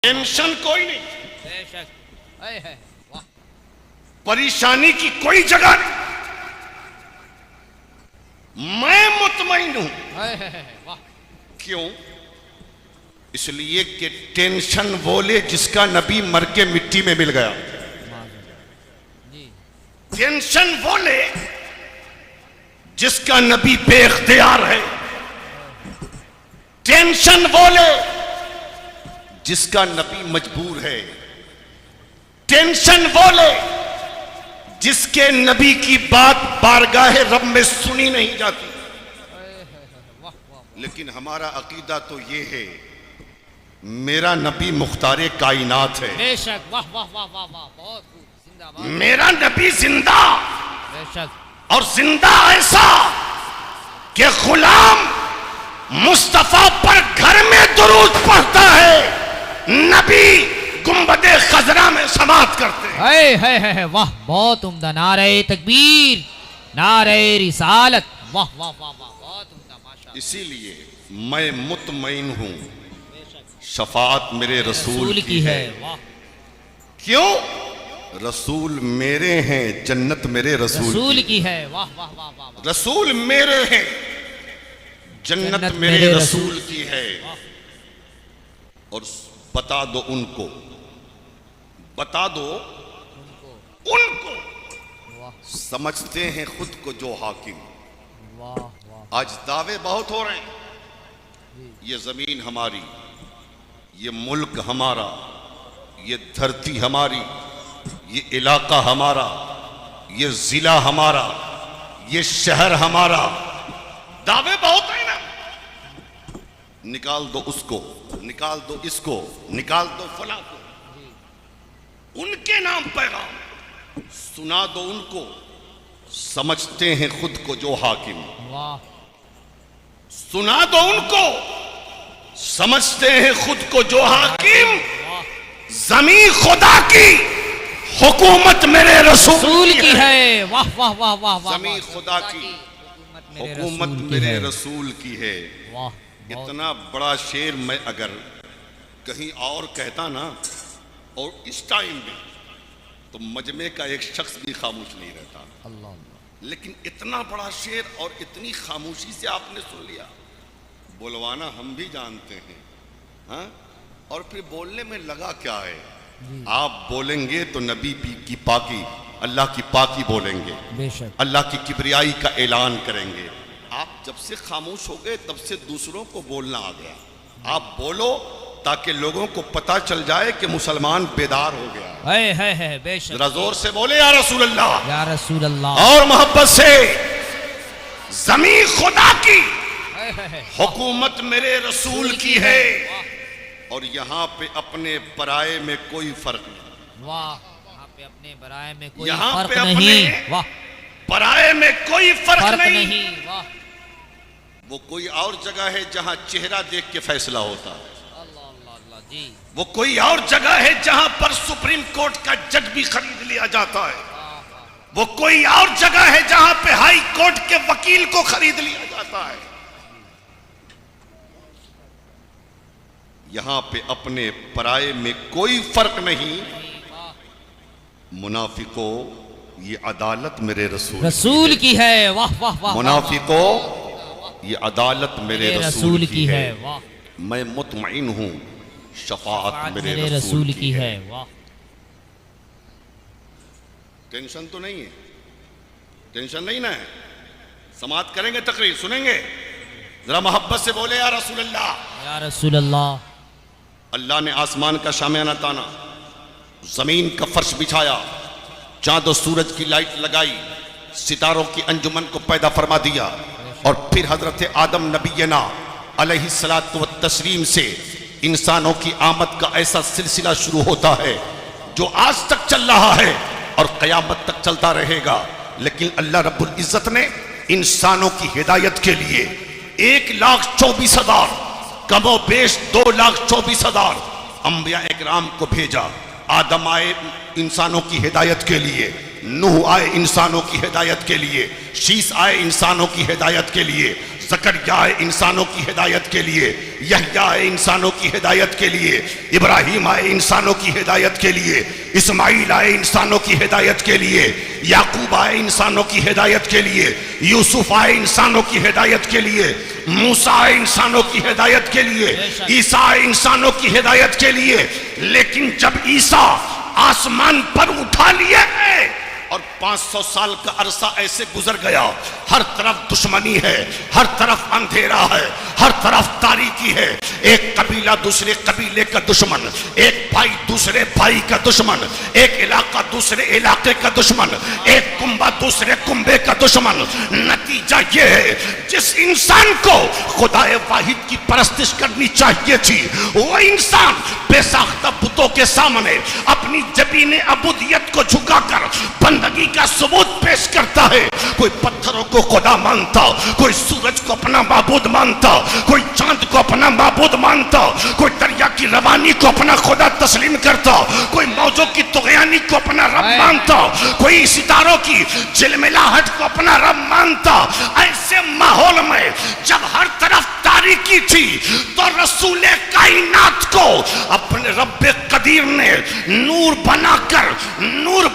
Tension कोई नहीं, बेशक है। वाह परेशानी की कोई जगह नहीं। मैं मुतमईन हूं। वाह क्यों? इसलिए कि टेंशन बोले जिसका नबी मर के मिट्टी में मिल गया। जी टेंशन बोले जिसका नबी बेख्तियार है। टेंशन बोले जिसका नबी मजबूर है। टेंशन बोले जिसके नबी की बात बारगाहे रब में सुनी नहीं जाती। वाह वाह लेकिन हमारा अकीदा तो ये है, मेरा नबी मुख्तारे कायनात है। बेशक वाह वाह वाह वाह वाह बहुत खूब जिंदाबाद। मेरा नबी जिंदा बेशक और जिंदा ऐसा कि गुलाम मुस्तफा पर घर में दुरूद पढ़ता है, नबी गुंबदे खजरा में समात करते हैं। है वाह बहुत उम्दा। नारे तकबीर, नारे रिसालत। वाह वाह वाह वाह बहुत उम्दा माशाअल्लाह। इसीलिए मैं मुतमईन हूं, शफाअत मेरे रसूल की है। वाह क्यों? रसूल मेरे हैं, जन्नत मेरे रसूल की है। वाह वाह वाह वाह वाह। रसूल मेरे हैं, जन्नत मेरे रसूल की है। और बता दो उनको, बता दो उनको, वाह समझते हैं खुद को जो हाकिम। वाह वाह आज दावे बहुत हो रहे हैं, ये जमीन हमारी, ये मुल्क हमारा, ये धरती हमारी, ये इलाका हमारा, ये जिला हमारा, ये शहर हमारा। दावे बहुत है ना। निकाल दो उसको, निकाल दो इसको, निकाल दो फला को, उनके नाम पैगाम सुना दो उनको, समझते हैं खुद को जो हाकिम। वाह सुना दो उनको, समझते हैं खुद को जो हाकिम। वाह जमीन खुदा की, हुकूमत मेरे रसूल की है। वाह वाह वाह वाह वाह। जमीन खुदा की, हुकूमत मेरे रसूल की है। वाह इतना बड़ा शेर मैं अगर कहीं और कहता ना, और इस टाइम में, तो मजमे का एक शख्स भी खामोश नहीं रहता। अल्लाह। लेकिन इतना बड़ा शेर और इतनी खामोशी से आपने सुन लिया। बुलवाना हम भी जानते हैं, हाँ? और फिर बोलने में लगा क्या है? आप बोलेंगे तो नबी की पाकी, अल्लाह की पाकी बोलेंगे, बेशक अल्लाह की किबरियाई का ऐलान करेंगे। आप जब से खामोश हो गए तब से दूसरों को बोलना आ गया। आप बोलो ताकि लोगों को पता चल जाए कि मुसलमान बेदार हो गया। है बेशक। जरा जोर से बोले या रसूल अल्लाह, या रसूल अल्लाह। और मोहब्बत से, जमीन खुदा की, हुकूमत मेरे रसूल की है। और यहाँ पे अपने पराये में कोई फर्क नहीं। वाह यहाँ पे अपने बराए में कोई यहाँ फर्क पे नहीं। अपने वाह पराये में कोई फर्क नहीं। वाह वो कोई और जगह है जहाँ चेहरा देख के फैसला होता है। अल्लाह अल्लाह अल्लाह जी। वो कोई और जगह है जहां पर सुप्रीम कोर्ट का जज भी खरीद लिया जाता है। वो कोई और जगह है जहां पे हाई कोर्ट के वकील को खरीद लिया जाता है। यहां पे अपने पराये में कोई फर्क नहीं। मुनाफिकों, ये अदालत मेरे रसूल की है। वाह वाह वाह। मुनाफिकों, ये अदालत मेरे रसूल की है। वाह मैं मुतमईन हूं, शफाअत मेरे रसूल की है। वाह टेंशन तो नहीं है, टेंशन नहीं ना है। समात करेंगे, तकरीर सुनेंगे, जरा मोहब्बत से बोले या रसूल अल्लाह। या रसूल अल्लाह। अल्लाह ने आसमान का शामियाना ताना, जमीन का फर्श बिछाया, चांद और सूरज की लाइट लगाई, सितारों की अंजुमन को पैदा फरमा दिया। और फिर हजरत आदम नबीना अलैहिस्सलातु व तस्लीम से इंसानों की आमद का ऐसा सिलसिला शुरू होता है जो आज तक चल रहा है और क़यामत तक चलता रहेगा। लेकिन अल्लाह रब्बुल इज़्ज़त ने इंसानों की हिदायत के लिए 1,24,000, कमो बेश 2,24,000 अंबिया इकराम को भेजा। आदम आए इंसानों की हिदायत के लिए, नूह आए इंसानों की हिदायत के लिए, शीस आए इंसानों की हिदायत के लिए, ज़करिया आए इंसानों की हिदायत के लिए, यहया आए इंसानों की हिदायत के लिए, इब्राहिम आए इंसानों की हिदायत के लिए, इस्माइल आए इंसानों की हिदायत के लिए, याकूब आए इंसानों की हिदायत के लिए, यूसुफ आए इंसानों की हिदायत के लिए, मूसा आए इंसानों की हिदायत के लिए, ईसा आए इंसानों की हिदायत के लिए। लेकिन जब ईसा आसमान पर उठा लिए गए और 500 साल का अरसा ऐसे गुजर गया, हर तरफ दुश्मनी है, हर तरफ अंधेरा है, हर तरफ तारीकी है, एक कबीला दूसरे कबीले का दुश्मन, एक भाई दूसरे भाई का दुश्मन, एक इलाका दूसरे इलाके का दुश्मन, एक कुंबा दूसरे कुंबे का दुश्मन। नतीजा ये है, जिस इंसान को खुदाए वाहिद की परस्तिश करनी चाहिए थी, वो इंसान बेसाख्ता बुतों के सामने अपनी जबीन अबूदियत को झुकाकर बंदगी का सबूत पेश करता है। कोई पत्थरों को खुदा मानता, कोई सूरज को अपना माबूद मानता, कोई चांद को अपना माबूद मानता, कोई दरिया की रवानी को अपना खुदा तस्लीम करता, कोई मौजों की तुगयानी को अपना रब मानता, कोई सितारों की झिलमिलाहट को अपना रब मानता। ऐसे माहौल में जब हर तरफ तारीकी थी तो रसूल कायनात को अपने रब्बे कदीर ने नूर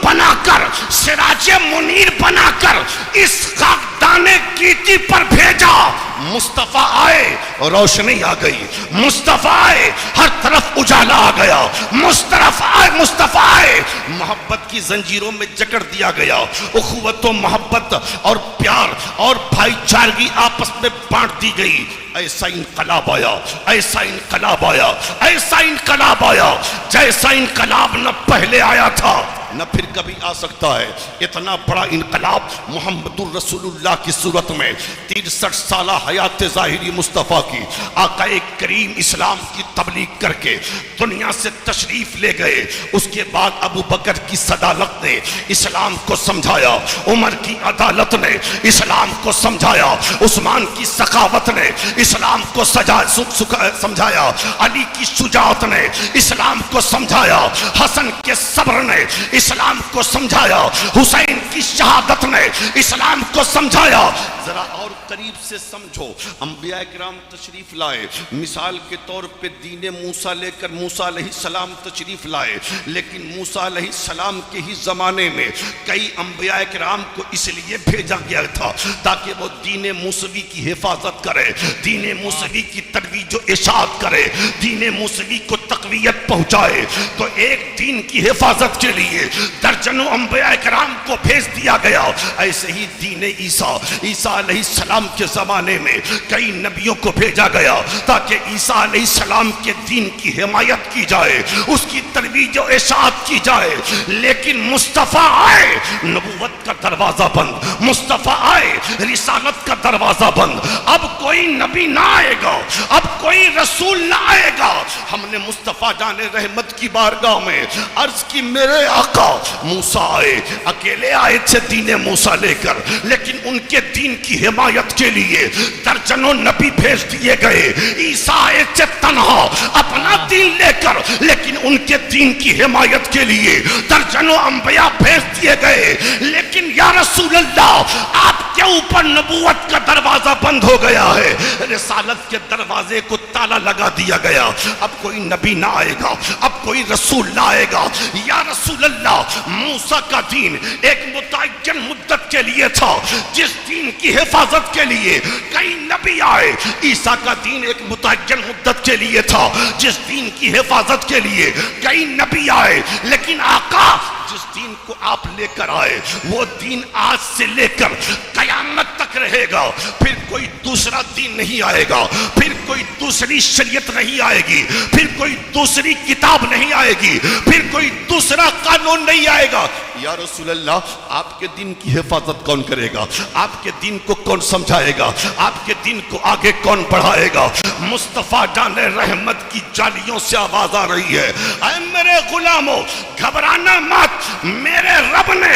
बनाकर सिराजे मुनीर बनाकर इस खाकदाने कीटी पर भेजा। मुस्तफा आए, रोशनी आ गई, मुस्तफा आए, हर तरफ उजाला आ गया, मुस्तफा आए, मोहब्बत की जंजीरों में जकड़ दिया गया, उखुवत, मोहब्बत और प्यार और भाईचारगी आपस में बांट दी गई। ऐसा इनकलाब आया, ऐसा इनकलाब आया, ऐसा इनकलाब आया जैसा इनकलाब न पहले आया था न फिर कभी आ सकता है। इतना बड़ा इनकलाब मोहम्मदुर रसूलुल्लाह की सूरत में 63 साल हयात ज़ाहिरी मुस्तफ़ा की आकाए करीम इस्लाम की तबलीग करके दुनिया से तशरीफ ले गए। उसके बाद अबू बकर की सदालत ने इस्लाम को समझाया, उमर की अदालत ने इस्लाम को समझाया, उस्मान की सखावत ने इस्लाम को समझाया, अली की शुजाअत ने इस्लाम को समझाया, हसन के सब्र ने इस्लाम को समझाया, हुसैन की शहादत ने इस्लाम को समझाया। जरा और करीब से समझो, अंबिया किराम तशरीफ लाए, मिसाल के तौर पे दीने मूसा लेकर मूसा अलैहिस्सलाम तशरीफ लाए, लेकिन मूसा अलैहिस्सलाम के ही जमाने में कई अंबिया किराम को इसलिए भेजा गया था ताकि वो दीने मूसवी की हिफाजत करे, दीने मूसवी की तजवीज व इशाअत करे, दीने मूसवी को तकवीयत पहुंचाए। तो एक दीन की हिफाजत के लिए दर्जनों अंबिया किराम को भेज दिया गया। ऐसे ही दीने ईसा अलैहिस्सलाम के जमाने में कई नबियों को भेजा गया ताकि ईसा अलैहिस्सलाम के दीन की हिमायत की जाए, उसकी तरवीज व इशाअत की जाए। लेकिन मुस्तफ़ा आए, नबूवत का दरवाजा बंद, मुस्तफ़ा आए, रिसालत का दरवाजा बंद। अब कोई नबी ना आएगा, अब कोई रसूल ना आएगा। हमने मुस्तफ़ा जाने रहमत की बारगाह में अर्ज की, मेरे आका मूसा आए, अकेले आए थे दीने मूसा लेकर, लेकिन उनके दीन की हिमायत के लिए दर्जनों नबी भेज दिए गए। ईसा आए थे तन्हा अपना दीन लेकर, लेकिन उनके दीन की हिमायत के लिए दर्जनों अंबिया भेज दिए गए। लेकिन या रसूल अल्लाह, आपके ऊपर नबूवत का दरवाजा बंद हो गया है, रिसालत के दरवाजे को ताला लगा दिया गया। अब कोई नबी ना आएगा, अब कोई रसूल ना आएगा। या रसूल अल्लाह, मूसा का दीन एक मुतय्यन मुद्दत के लिए था, जिस दीन की हिफाजत के लिए कई नबी आए। ईसा का दीन एक मुतय्यन मुद्दत के लिए था, जिस दीन की हिफाजत के लिए कई नबी आए। लेकिन आका, जिस दीन को आप लेकर आए वो दीन आज से लेकर कयामत तक रहेगा। फिर कोई दूसरा दीन नहीं आएगा, फिर कोई दूसरी शरीयत नहीं आएगी, फिर कोई दूसरी किताब नहीं आएगी, फिर कोई दूसरा कानून नहीं आएगा। या रसूल अल्लाह, आपके दिन की हिफाजत कौन करेगा? आपके दिन को कौन समझाएगा? आपके दिन को आगे कौन बढ़ाएगा? मुस्तफ़ा जाने रहमत की जालियों से आवाज आ रही है, ऐ मेरे गुलामों, घबराना मत। मेरे रब ने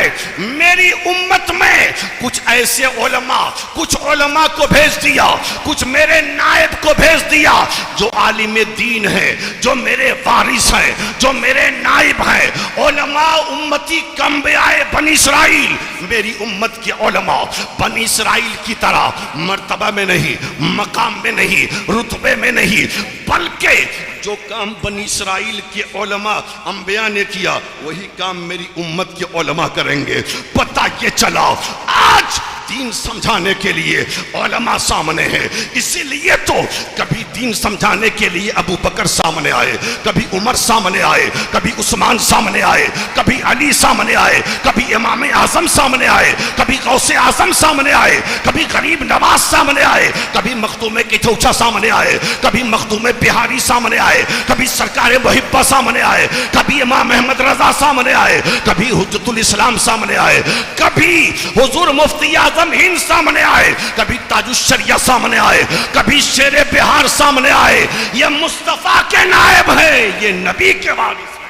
मेरी उम्मत में कुछ ऐसे उलमा, कुछ उलमा को भेज दिया, कुछ मेरे नायब को भेज दिया जो आलिम दीन है, जो मेरे वारिस हैं, जो मेरे नायब हैं। उलमा उम्मती कम आए बनी इसराइल, मेरी उम्मत के उलमा बनी इसराइल की तरह मर्तबा में नहीं, मकाम में नहीं, रुतबे में नहीं, बल्कि जो काम बनी इसराइल के उलमा अंबिया ने किया वही काम मेरी उम्मत के उलमा करेंगे। पता ये चला आज दीन समझाने के लिए उलमा सामने हैं। इसीलिए तो कभी दीन समझाने के लिए अबू बकर सामने आए, कभी उमर सामने आए, कभी उस्मान सामने आए, कभी अली सामने आए, कभी इमाम आजम सामने आए, कभी गौसे आजम सामने आए, कभी गरीब नवाज सामने आए, कभी मखदूम किथौछा सामने आए, कभी मखदूम बिहारी सामने आए, कभी सरकार मुहिब्बा सामने आए, कभी इमाम अहमद रजा सामने आए, कभी हुज्जतुल इस्लाम सामने आए, कभी हुजूर मुफ्ती आजम हिंद सामने आए, कभी ताजुश्शरिया सामने आए, कभी शेरे बिहार सामने आए। ये मुस्तफा के नायब है, ये नबी के वारिस है।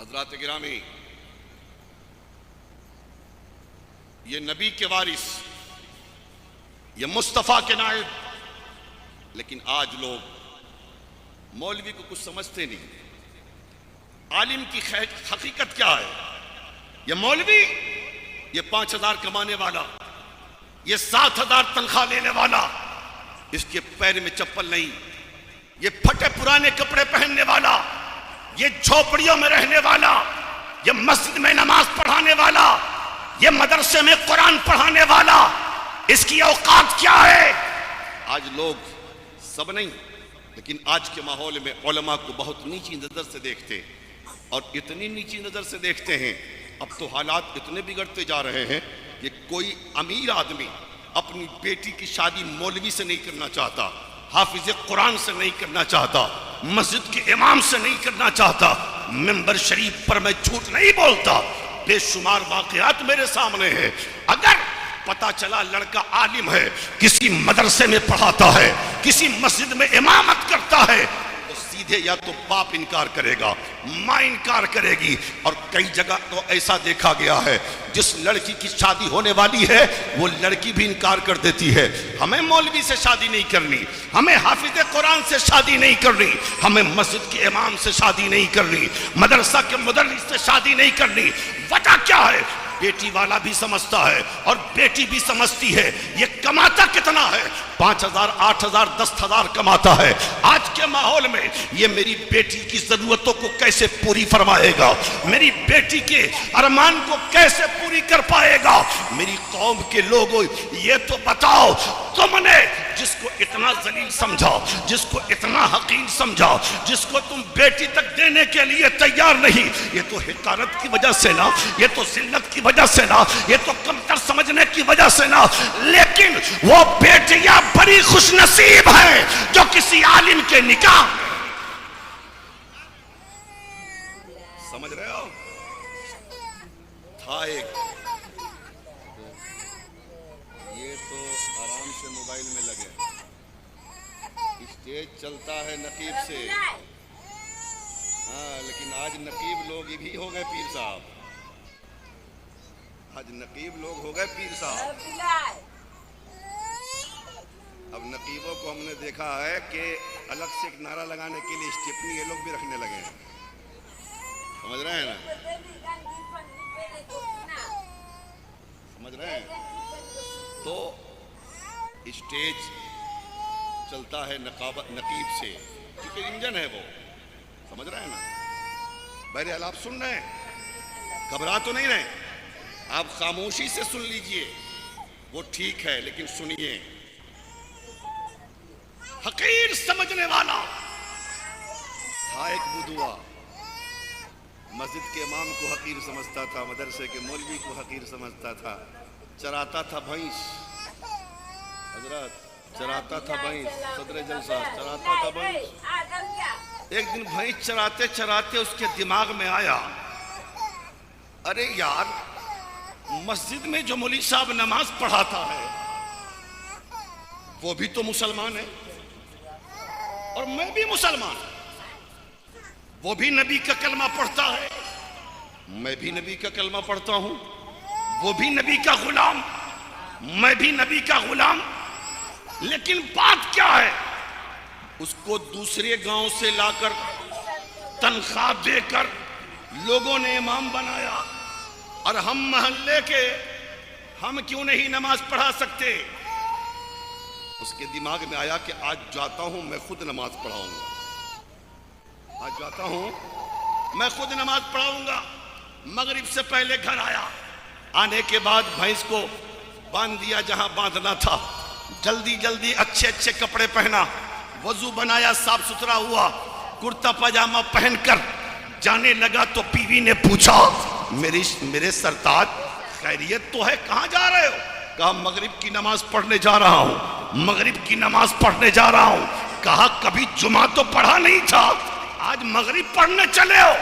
हजरात गिरामी, ये नबी के वारिस, ये मुस्तफा के नायब। लेकिन आज लोग मौलवी को कुछ समझते नहीं। आलिम की हकीकत क्या है? ये मौलवी, ये 5,000 कमाने वाला, ये 7,000 तनख्वाह लेने वाला, इसके पैर में चप्पल नहीं, ये फटे पुराने कपड़े पहनने वाला, ये झोपड़ियों में रहने वाला, ये मस्जिद में नमाज पढ़ाने वाला, ये मदरसे में कुरान पढ़ाने वाला, इसकी औकात क्या है? आज लोग सब नहीं, लेकिन आज के माहौल में उलमा को बहुत नीची नजर से देखते हैं। और इतनी नीची नजर से देखते हैं, अब तो हालात इतने बिगड़ते जा रहे हैं कि कोई अमीर आदमी अपनी बेटी की शादी मौलवी से नहीं करना चाहता, हाफिज कुरान से नहीं करना चाहता, मस्जिद के इमाम से नहीं करना चाहता। मिंबर शरीफ पर मैं झूठ नहीं बोलता, बेशुमार वाकयात मेरे सामने हैं। अगर पता चला लड़का आलिम है, किसी मदरसे में पढ़ाता है, किसी मस्जिद में इमामत करता है, तो सीधे या तो बाप इनकार करेगा, माँ इनकार करेगी। और कई जगह तो ऐसा देखा गया है, जिस लड़की की शादी होने वाली है वो लड़की भी इनकार कर देती है। हमें मौलवी से शादी नहीं करनी, हमें हाफिज कुरान से शादी नहीं करनी, हमें मस्जिद के इमाम से शादी नहीं करनी, मदरसा के मुदर्रिस से शादी नहीं करनी। वजह क्या है? बेटी वाला भी समझता है और बेटी भी समझती है ये कमाता कितना है। 5,000, 8,000, 10,000 कमाता है। आज के माहौल में ये मेरी बेटी की जरूरतों को कैसे पूरी फरमाएगा, मेरी बेटी के अरमान को कैसे पूरी कर पाएगा? मेरी कौम के लोगों, ये तो बताओ, तुमने जिसको इतना जलील समझा, जिसको इतना हकीर समझा, जिसको तुम बेटी तक देने के लिए तैयार नहीं, ये तो हिकारत की वजह से ना, ये तो जिल्लत की वजह से ना, ये तो कमतर समझने की वजह से ना। लेकिन वो बेटियां बड़ी खुशनसीब है जो किसी आलिम के निकाह में, समझ रहे हो? था एक, ये तो आराम से मोबाइल में लगे, स्टेज चलता है नकीब से। हाँ, लेकिन आज नकीब लोग भी हो गए पीर साहब, आज नकीब लोग हो गए पीर साहब। अब नकीबों को हमने देखा है कि अलग से एक नारा लगाने के लिए स्टेपनी ये लोग भी रखने लगे हैं, समझ रहे हैं ना? समझ रहे हैं? तो स्टेज चलता है नकीब से, क्योंकि इंजन है वो, समझ रहे हैं ना? बहरहाल आप सुन रहे हैं, घबरा तो नहीं रहे, आप खामोशी से सुन लीजिए, वो ठीक है, लेकिन सुनिए। हकीर समझने वाला था एक बुदुआ, मस्जिद के इमाम को हकीर समझता था, मदरसे के मौलवी को हकीर समझता था, चराता था भैंस, हजरत चराता था भैंस, सदर जलसा चराता था भैंस। एक दिन भैंस चराते चराते उसके दिमाग में आया, अरे यार, मस्जिद में जो मौलवी साहब नमाज पढ़ाता है वो भी तो मुसलमान है और मैं भी मुसलमान। वो भी नबी का कलमा पढ़ता है, मैं भी नबी का कलमा पढ़ता हूं। वो भी नबी का गुलाम, मैं भी नबी का गुलाम। लेकिन बात क्या है, उसको दूसरे गांव से लाकर तनख्वाह देकर लोगों ने इमाम बनाया, और हम मोहल्ले के हम क्यों नहीं नमाज पढ़ा सकते। उसके दिमाग में आया कि आज जाता हूं मैं खुद नमाज पढ़ाऊंगा, आज जाता हूं मैं खुद नमाज पढ़ाऊंगा। मगरिब से पहले घर आया, आने के बाद भैंस को बांध दिया जहां बांधना था, जल्दी जल्दी अच्छे अच्छे कपड़े पहना, वजू बनाया, साफ सुथरा हुआ, कुर्ता पजामा पहनकर जाने लगा तो बीवी ने पूछा, मेरे सरताज खैरियत तो है, कहां जा रहे हो? कहा मगरिब की नमाज पढ़ने जा रहा हूं, मगरिब की नमाज पढ़ने जा रहा हूं। कहा कभी जुमा तो पढ़ा नहीं था, आज मगरिब पढ़ने चले हो,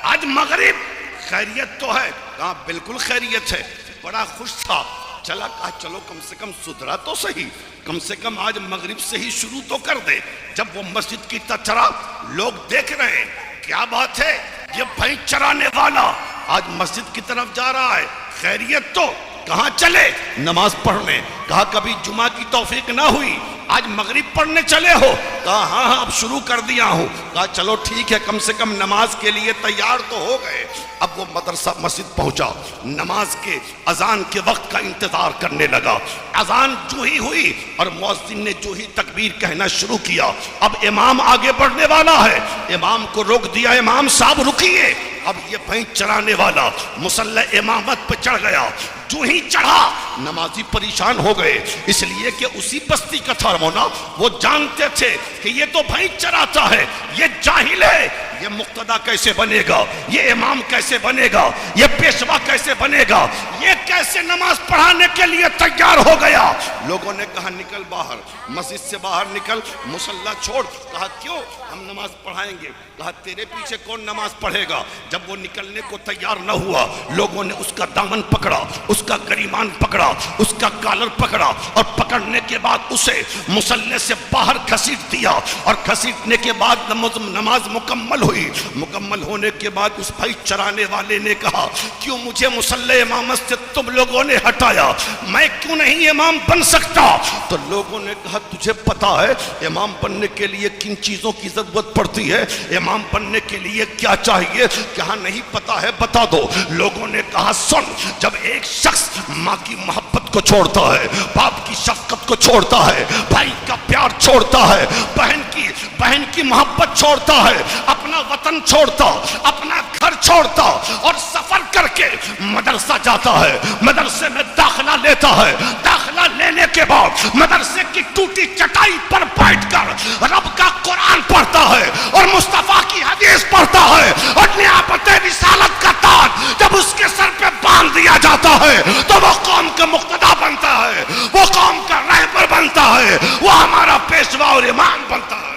आज मगरिब, खैरियत तो है? कहा बिल्कुल खैरियत है। बड़ा खुश था, चला, कहा चलो कम से कम सुधरा तो सही, कम से कम आज मगरिब से ही शुरू तो कर दे। जब वो मस्जिद की तरफ चला, लोग देख रहे हैं, क्या बात है, ये भैंस चराने वाला आज मस्जिद की तरफ जा रहा है, खैरियत तो? कहां चले? नमाज पढ़ने। कहा कभी जुमा की तौफीक ना हुई, आज मगरिब पढ़ने चले हो? कहा हाँ हाँ अब शुरू कर दिया हूं। कहा चलो ठीक है, कम से कम नमाज के लिए तैयार तो हो गए। अब वो मदरसा मस्जिद पहुंचा, नमाज के अजान के वक्त का इंतजार करने लगा। अजान जो ही हुई और मुअज्जिन ने जो ही तकबीर कहना शुरू किया, अब इमाम आगे बढ़ने वाला है, इमाम को रोक दिया, इमाम साहब रुकिए। अब ये भैंस चराने वाला मुसल्ला इमामत पे चढ़ गया, जो ही चढ़ा नमाजी परेशान हो गए, इसलिए कि उसी बस्ती का था ना, वो जानते थे कि ये तो भैंस चराता है, ये जाहिल है, ये मुक्तदा कैसे बनेगा, ये इमाम कैसे बनेगा, ये पेशवा कैसे बनेगा, ये कैसे नमाज पढ़ाने के लिए तैयार हो गया। लोगों ने कहा निकल बाहर, मस्जिद से बाहर निकल, मुसल्ला छोड़। कहा क्यों? हम नमाज पढ़ाएंगे। कहा तेरे पीछे कौन नमाज पढ़ेगा? जब वो निकलने को तैयार न हुआ, लोगों ने उसका दामन पकड़ा, उसका गरिमान पकड़ा, उसका कॉलर पकड़ा, और पकड़ने के बाद उसे मुसल्ले से बाहर घसीट दिया, और घसीटने के बाद नमाज मुकम्मल हुई। मुकम्मल होने के बाद उस भाई चराने वाले ने कहा क्यों मुझे मुसल्ले इमामत से तुम लोगों ने हटाया, मैं क्यों नहीं इमाम बन सकता? तो लोगों ने कहा तुझे पता है इमाम बनने के लिए किन चीजों की जरूरत पड़ती है, इमाम बनने के लिए क्या चाहिए? क्या नहीं पता है, बता दो। लोगों ने कहा सुन, जब एक शख्स माँ की मोहब्बत को छोड़ता है, बाप की शफकत को छोड़ता है, भाई का प्यार छोड़ता है, बहन की मोहब्बत छोड़ता है, अपना वतन छोड़ता, अपना घर छोड़ता, और सफर करके मदरसा जाता है, मदरसे में दाखिला लेता है, दाखिला लेने के बाद मदरसे की टूटी चटाई पर बैठकर रब का कुरान पढ़ता है और मुस्तफा की हदीस पढ़ता है, और नियाबत रिसालत का ताज जब उसके सर पे बांध दिया जाता है तो वो कौम का मुक्तदा बनता है, वो कौम का रहबर बनता है, वो हमारा पेशवा और इमाम बनता है।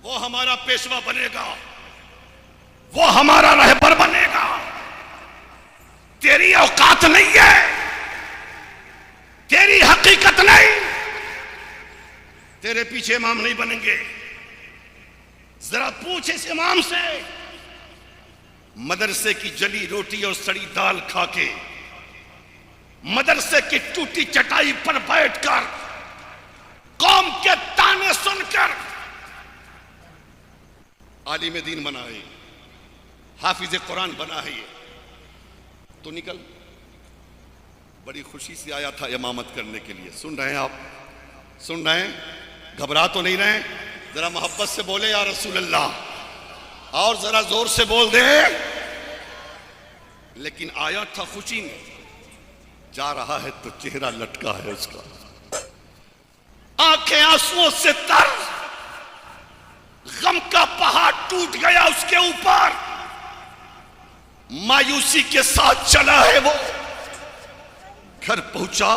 वो हमारा पेशवा बनेगा, वो हमारा रहबर बनेगा। तेरी औकात नहीं है, तेरी हकीकत नहीं, तेरे पीछे इमाम नहीं बनेंगे। जरा पूछ इस इमाम से, मदरसे की जली रोटी और सड़ी दाल खा के, मदरसे की टूटी चटाई पर बैठकर, कौम के ताने सुनकर आलिम दीन बना है, हाफिज कुरान बना है, ये तो निकल। बड़ी खुशी से आया था इमामत करने के लिए। सुन रहे हैं आप? सुन रहे हैं? घबरा तो नहीं रहे? जरा मोहब्बत से बोले या रसूल अल्लाह, और जरा जोर से बोल दे। लेकिन आया था खुशी में, जा रहा है तो चेहरा लटका है उसका, आंखें आंसुओं से तर, गम का पहाड़ टूट गया उसके ऊपर, मायूसी के साथ चला है वो। घर पहुंचा,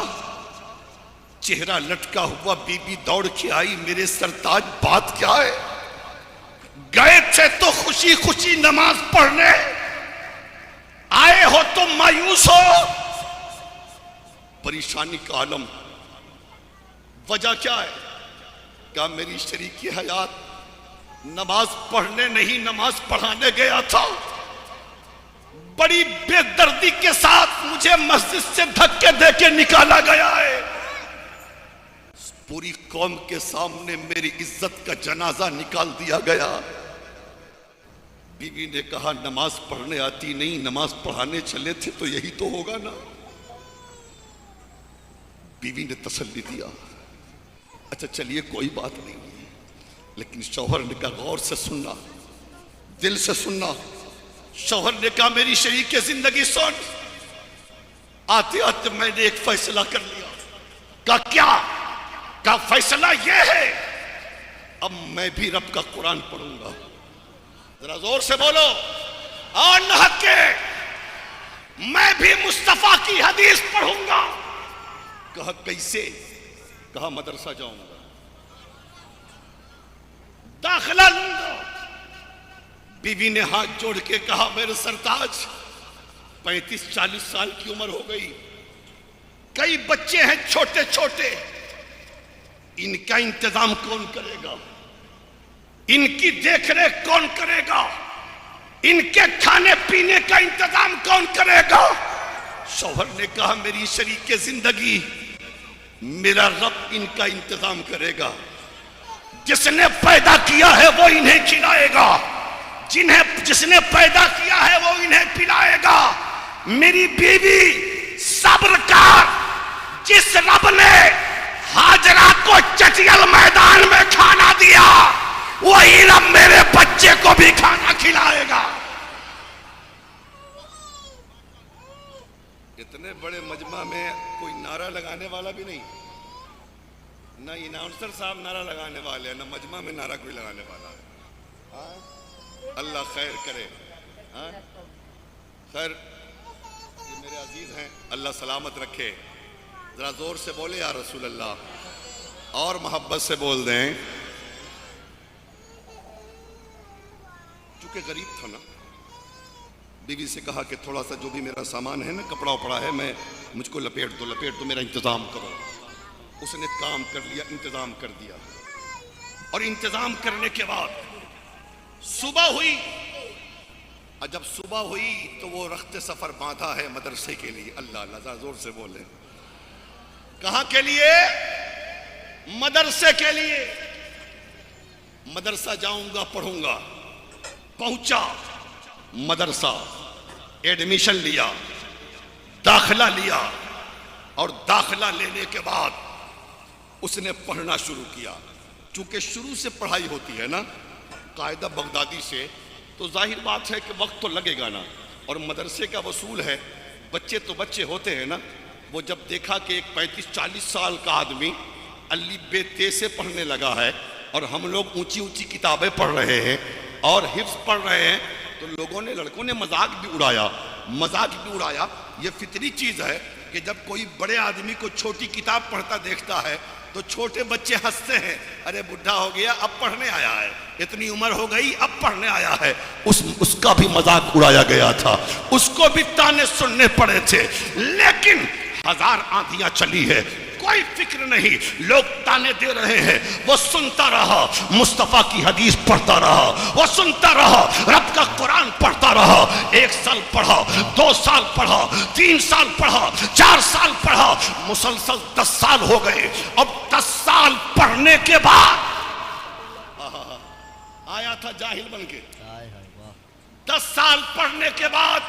चेहरा लटका हुआ, बीबी दौड़ के आई, मेरे सरताज बात क्या है? गए थे तो खुशी खुशी नमाज पढ़ने, आए हो तो मायूस हो। परेशानी का आलम। वजह क्या है? क्या मेरी शरीकी हयात नमाज पढ़ने नहीं नमाज पढ़ाने गया था। बड़ी बेदर्दी के साथ मुझे मस्जिद से धक्के देके निकाला गया है। पूरी कौम के सामने मेरी इज्जत का जनाजा निकाल दिया गया। बीवी ने कहा नमाज पढ़ने आती नहीं, नमाज पढ़ाने चले थे तो यही तो होगा ना। बीवी ने तसल्ली दिया, अच्छा चलिए कोई बात नहीं, लेकिन शौहर ने कहा गौर से सुनना, दिल से सुनना। शौहर ने कहा मेरी शरीक की जिंदगी सुन। आते आते मैंने एक फैसला कर लिया। कहा क्या? कहा फैसला यह है अब मैं भी रब का कुरान पढ़ूंगा। जरा जोर से बोलो और न हक्के, मैं भी मुस्तफा की हदीस पढ़ूंगा। कहा कैसे? कहा मदरसा जाऊंगा, दाखिला लूंगा। बीवी ने हाथ जोड़ के कहा मेरे सरताज 35-40 साल की उम्र हो गई, कई बच्चे हैं छोटे छोटे, इनका इंतजाम कौन करेगा? इनकी देखरेख कौन करेगा? इनके खाने पीने का इंतजाम कौन करेगा? शौहर ने कहा मेरी शरीक की जिंदगी मेरा रब इनका इंतजाम करेगा। जिसने पैदा किया है वो इन्हें खिलाएगा, जिसने पैदा किया है वो इन्हें पिलाएगा। मेरी बीवी सब्र कर, जिस रब ने हाजरा को चटियल मैदान में खाना दिया वही रब मेरे बच्चे को भी खाना खिलाएगा। इतने बड़े मजमा में कोई नारा लगाने वाला भी नहीं, ना इनाउंसर साहब नारा लगाने वाले हैं, ना मजमा में नारा कोई लगाने वाला है। हाँ? अल्लाह खैर करे। हाँ? खैर ये मेरे अजीज हैं, अल्लाह सलामत रखे। जरा जोर से बोले या रसूल अल्लाह, और मोहब्बत से बोल दें। चूंकि गरीब था ना, बीवी से कहा कि थोड़ा सा जो भी मेरा सामान है ना, कपड़ा उपड़ा है, मैं मुझको लपेट दो, मेरा इंतजाम करो। उसने काम कर लिया, इंतजाम कर दिया। और इंतजाम करने के बाद सुबह हुई, और जब सुबह हुई तो वो रख्ते सफर बांधा है मदरसे के लिए। अल्लाह अल्लाह जोर से बोले। कहां के लिए? मदरसे के लिए। मदरसा जाऊंगा, पढ़ूंगा। पहुंचा मदरसा, एडमिशन लिया, दाखिला लिया, और दाखिला लेने के बाद उसने पढ़ना शुरू किया। चूंकि शुरू से पढ़ाई होती है ना कायदा बगदादी से, तो जाहिर बात है कि वक्त तो लगेगा ना। और मदरसे का वसूल है, बच्चे तो बच्चे होते हैं ना। वो जब देखा कि एक 35-40 साल का आदमी अली बेते से पढ़ने लगा है और हम लोग ऊंची ऊंची किताबें पढ़ रहे हैं और हिफ्ज पढ़ रहे हैं, तो लोगों ने, लड़कों ने मजाक भी उड़ाया। ये फितरी चीज है कि जब कोई बड़े आदमी को छोटी किताब पढ़ता देखता है तो छोटे बच्चे हंसते हैं, अरे बुढ़ा हो गया अब पढ़ने आया है, इतनी उम्र हो गई अब पढ़ने आया है। उसका भी मजाक उड़ाया गया था, उसको भी ताने सुनने पड़े थे। लेकिन हजार आंधियां चली है, कोई फिक्र नहीं, लोग ताने दे रहे हैं, वो सुनता रहा, मुस्तफा की हदीस पढ़ता रहा, वो सुनता रहा, रब का कुरान पढ़ता रहा। 1 साल पढ़ा, 2 साल पढ़ा, 3 साल पढ़ा, 4 साल पढ़ा, मुसलसल 10 साल हो गए। अब 10 साल पढ़ने के बाद आया था जाहिल बन के। 10 साल पढ़ने के बाद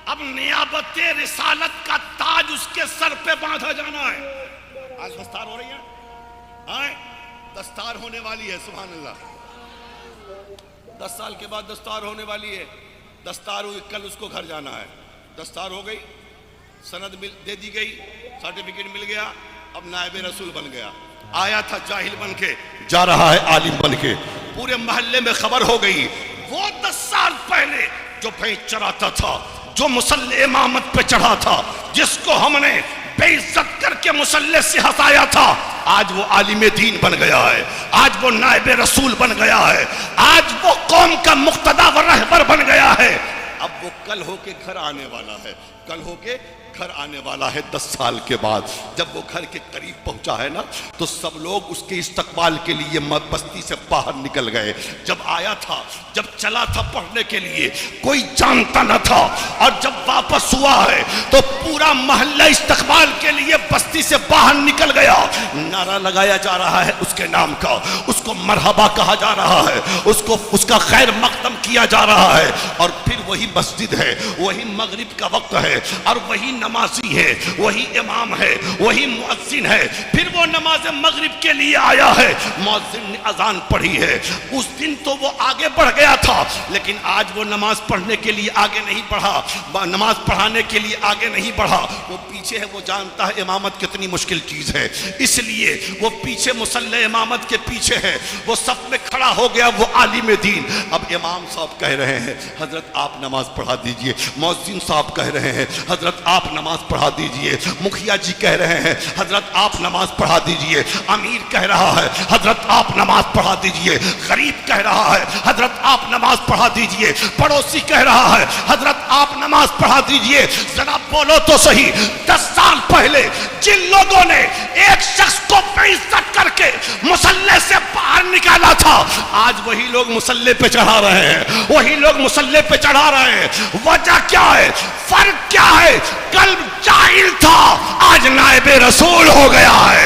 अब नियाबते रिसालत का ताज उसके सर पे बांधा जाना है। आज दस्तार हो रही है, हाँ? दस्तार होने वाली है, सुभान अल्लाह। 10 साल के बाद दस्तार होने वाली है। दस्तार हुई, कल उसको घर जाना है। दस्तार हो गई, सनद दे दी गई, सर्टिफिकेट मिल गया, अब नायब रसूल बन गया। आया था जाहिल बन के, जा रहा है आलिम बन के। पूरे मोहल्ले में खबर हो गई, वो 10 साल पहले जो भैंस चराता था, जो मुसल्ले इमामत पे चढ़ा था, जिसको हमने बेइज्जत करके मुसल्ले से हटाया था, आज वो आलिम दीन बन गया है, आज वो नायब रसूल बन गया है, आज वो कौम का मुक्तदा व रहबर बन गया है। अब वो कल होके घर आने वाला है, कल होके घर आने वाला है 10 साल के बाद। जब वो घर के करीब पहुंचा है ना, तो सब लोग उसके इस्तकबाल के लिए बस्ती से बाहर निकल गए। जब आया था, जब चला था पढ़ने के लिए, कोई जानता न था, और जब वापस हुआ है तो पूरा मोहल्ला इस्तकबाल के लिए बस्ती से बाहर निकल गया। नारा लगाया जा रहा है उसके नाम का, उसको मरहबा कहा जा रहा है, उसको उसका खैर मकदम किया जा रहा है। और फिर वही मस्जिद है, वही मगरिब का वक्त है, और वही नमाजी है, वही इमाम है, वही मुअज्जिन है। फिर वो नमाज मगरिब के लिए आया है, मुअज्जिन ने अजान पढ़ी है। उस दिन तो वो आगे बढ़ गया था, लेकिन आज वो नमाज पढ़ने के लिए आगे नहीं बढ़ा, नमाज पढ़ाने के लिए आगे नहीं बढ़ा। वो पीछे है, वो जानता है इमामत कितनी मुश्किल चीज है, इसलिए वो पीछे मुसल्ले इमामत के पीछे है, वो सब में खड़ा हो गया, वो आलिम दीन। अब इमाम साहब कह रहे हैं हजरत आप नमाज पढ़ा दीजिए, मुअज्जिन साहब कह रहे हैं हजरत आप नमाज पढ़ा दीजिए, मुखिया जी कह रहे हैं हजरत आप नमाज पढ़ा दीजिए, अमीर कह रहा है हजरत आप नमाज पढ़ा दीजिए, गरीब कह रहा है हजरत आप नमाज पढ़ा दीजिए, पड़ोसी कह रहा है हजरत आप नमाज पढ़ा दीजिए। जरा बोलो तो सही, 10 साल पहले जिन लोगों ने एक शख्स को बेइज्जत करके मुसल्ले से बाहर निकाला था, आज वही लोग मुसल्ले पे चढ़ा रहे हैं, वही लोग मुसल्ले पे चढ़ा रहे हैं। वजह क्या है, फर्क क्या है? कल जाहिल था, आज नायबे रसूल हो गया है।